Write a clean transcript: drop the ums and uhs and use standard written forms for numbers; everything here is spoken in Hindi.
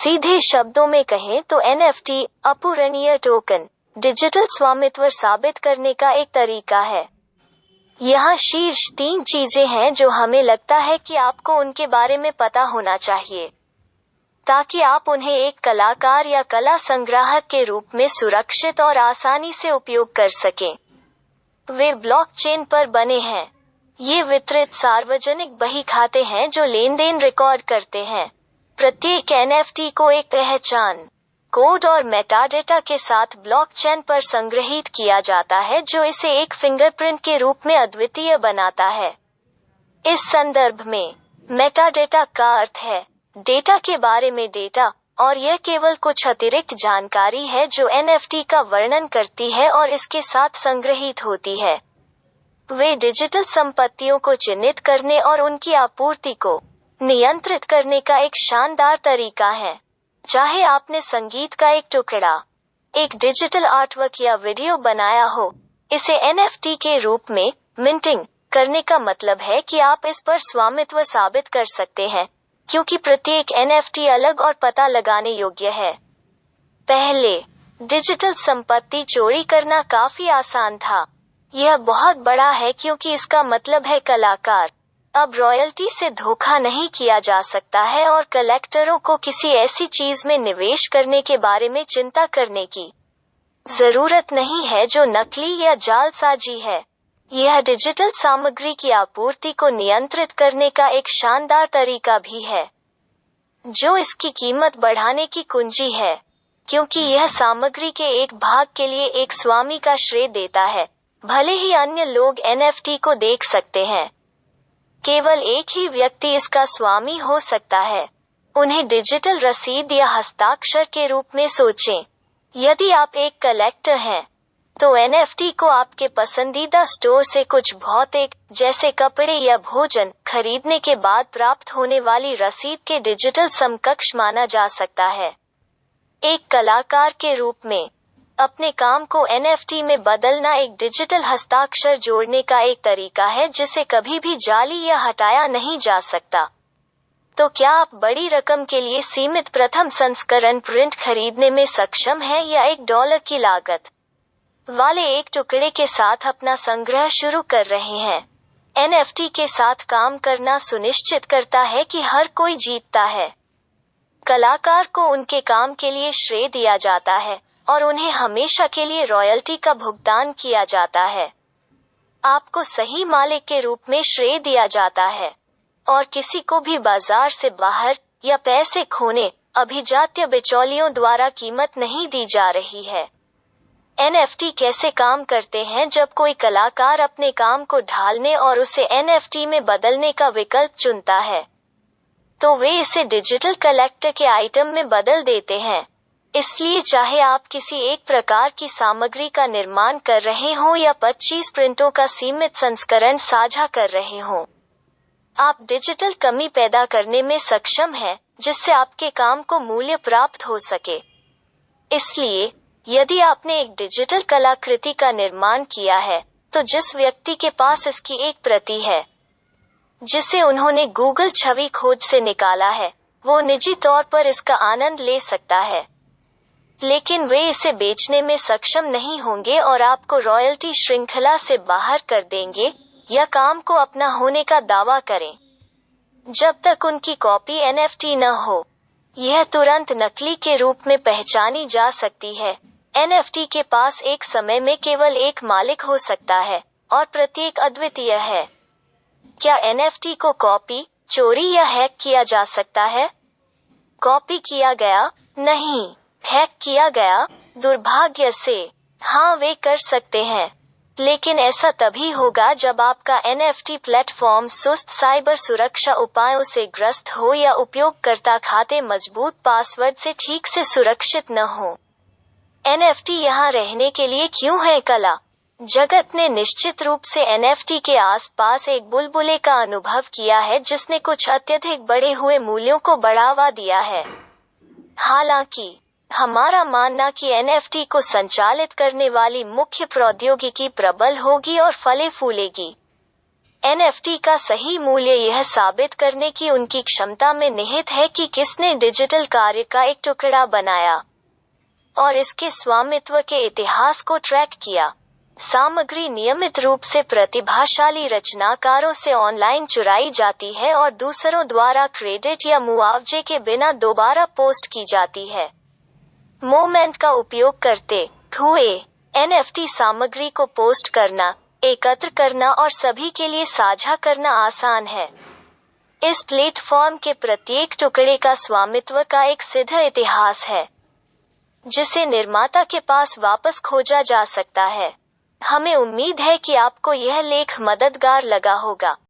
सीधे शब्दों में कहें तो एनएफटी अपूरणीय टोकन डिजिटल स्वामित्व साबित करने का एक तरीका है। यहाँ शीर्ष 3 चीजें हैं जो हमें लगता है कि आपको उनके बारे में पता होना चाहिए, ताकि आप उन्हें एक कलाकार या कला संग्राहक के रूप में सुरक्षित और आसानी से उपयोग कर सकें। वे ब्लॉकचेन पर बने हैं। ये वितरित सार्वजनिक बही खाते हैं जो लेनदेन रिकॉर्ड करते हैं। प्रत्येक एनएफटी को एक पहचान कोड और मेटाडेटा के साथ ब्लॉकचेन पर संग्रहीत किया जाता है, जो इसे एक फिंगरप्रिंट के रूप में अद्वितीय बनाता है। इस संदर्भ में मेटाडेटा का अर्थ है डेटा के बारे में डेटा, और यह केवल कुछ अतिरिक्त जानकारी है जो एनएफटी का वर्णन करती है और इसके साथ संग्रहीत होती है। वे डिजिटल संपत्तियों को चिह्नित करने और उनकी आपूर्ति को नियंत्रित करने का एक शानदार तरीका है। चाहे आपने संगीत का एक टुकड़ा, एक डिजिटल आर्टवर्क या वीडियो बनाया हो, इसे एनएफटी के रूप में मिंटिंग करने का मतलब है कि आप इस पर स्वामित्व साबित कर सकते हैं, क्योंकि प्रत्येक एनएफटी अलग और पता लगाने योग्य है। पहले, डिजिटल संपत्ति चोरी करना काफी आसान था। यह बहुत बड़ा है क्योंकि इसका मतलब है कलाकार अब रॉयल्टी से धोखा नहीं किया जा सकता है और कलेक्टरों को किसी ऐसी चीज में निवेश करने के बारे में चिंता करने की जरूरत नहीं है जो नकली या जालसाजी है। यह डिजिटल सामग्री की आपूर्ति को नियंत्रित करने का एक शानदार तरीका भी है, जो इसकी कीमत बढ़ाने की कुंजी है, क्योंकि यह सामग्री के एक भाग के लिए एक स्वामी का श्रेय देता है, भले ही अन्य लोग एनएफटी को देख सकते हैं। केवल एक ही व्यक्ति इसका स्वामी हो सकता है। उन्हें डिजिटल रसीद या हस्ताक्षर के रूप में सोचें। यदि आप एक कलेक्टर हैं, तो एनएफटी को आपके पसंदीदा स्टोर से कुछ भौतिक, जैसे कपड़े या भोजन, खरीदने के बाद प्राप्त होने वाली रसीद के डिजिटल समकक्ष माना जा सकता है। एक कलाकार के रूप में अपने काम को एनएफटी में बदलना एक डिजिटल हस्ताक्षर जोड़ने का एक तरीका है जिसे कभी भी जाली या हटाया नहीं जा सकता। तो क्या आप बड़ी रकम के लिए सीमित प्रथम संस्करण प्रिंट खरीदने में सक्षम हैं या $1 की लागत वाले एक टुकड़े के साथ अपना संग्रह शुरू कर रहे हैं? एनएफटी के साथ काम करना सुनिश्चित करता है कि हर कोई जीतता है। कलाकार को उनके काम के लिए श्रेय दिया जाता है और उन्हें हमेशा के लिए रॉयल्टी का भुगतान किया जाता है। आपको सही मालिक के रूप में श्रेय दिया जाता है और किसी को भी बाजार से बाहर या पैसे खोने अभिजात्य बिचौलियों द्वारा कीमत नहीं दी जा रही है। एनएफटी कैसे काम करते हैं? जब कोई कलाकार अपने काम को ढालने और उसे एनएफटी में बदलने का विकल्प चुनता है, तो वे इसे डिजिटल कलेक्टर के आइटम में बदल देते हैं। इसलिए चाहे आप किसी एक प्रकार की सामग्री का निर्माण कर रहे हों या 25 प्रिंटों का सीमित संस्करण साझा कर रहे हों, आप डिजिटल कमी पैदा करने में सक्षम हैं जिससे आपके काम को मूल्य प्राप्त हो सके। इसलिए यदि आपने एक डिजिटल कलाकृति का निर्माण किया है, तो जिस व्यक्ति के पास इसकी एक प्रति है, जिसे उन्होंने गूगल छवि खोज से निकाला है, वो निजी तौर पर इसका आनंद ले सकता है, लेकिन वे इसे बेचने में सक्षम नहीं होंगे और आपको रॉयल्टी श्रृंखला से बाहर कर देंगे या काम को अपना होने का दावा करें, जब तक उनकी कॉपी एनएफटी न हो। यह तुरंत नकली के रूप में पहचानी जा सकती है। एनएफटी के पास एक समय में केवल एक मालिक हो सकता है और प्रत्येक अद्वितीय है। क्या एनएफटी को कॉपी, चोरी या हैक किया जा सकता है? कॉपी किया गया? नहीं। हैक किया गया? दुर्भाग्य से हाँ, वे कर सकते हैं, लेकिन ऐसा तभी होगा जब आपका एनएफटी प्लेटफॉर्म सुस्त साइबर सुरक्षा उपायों से ग्रस्त हो या उपयोगकर्ता खाते मजबूत पासवर्ड से ठीक से सुरक्षित न हो। एनएफटी यहाँ रहने के लिए क्यों है? कला जगत ने निश्चित रूप से एनएफटी के आसपास एक बुलबुले का अनुभव किया है जिसने कुछ अत्यधिक बढ़े हुए मूल्यों को बढ़ावा दिया है। हालांकि हमारा मानना कि एनएफटी को संचालित करने वाली मुख्य प्रौद्योगिकी प्रबल होगी और फले फूलेगी। NFT का सही मूल्य यह साबित करने की उनकी क्षमता में निहित है कि किसने डिजिटल कार्य का एक टुकड़ा बनाया और इसके स्वामित्व के इतिहास को ट्रैक किया। सामग्री नियमित रूप से प्रतिभाशाली रचनाकारों से ऑनलाइन चुराई जाती है और दूसरों द्वारा क्रेडिट या मुआवजे के बिना दोबारा पोस्ट की जाती है। मोमेंट का उपयोग करते हुए NFT सामग्री को पोस्ट करना, एकत्र करना और सभी के लिए साझा करना आसान है। इस प्लेटफॉर्म के प्रत्येक टुकड़े का स्वामित्व का एक सीधा इतिहास है, जिसे निर्माता के पास वापस खोजा जा सकता है। हमें उम्मीद है कि आपको यह लेख मददगार लगा होगा।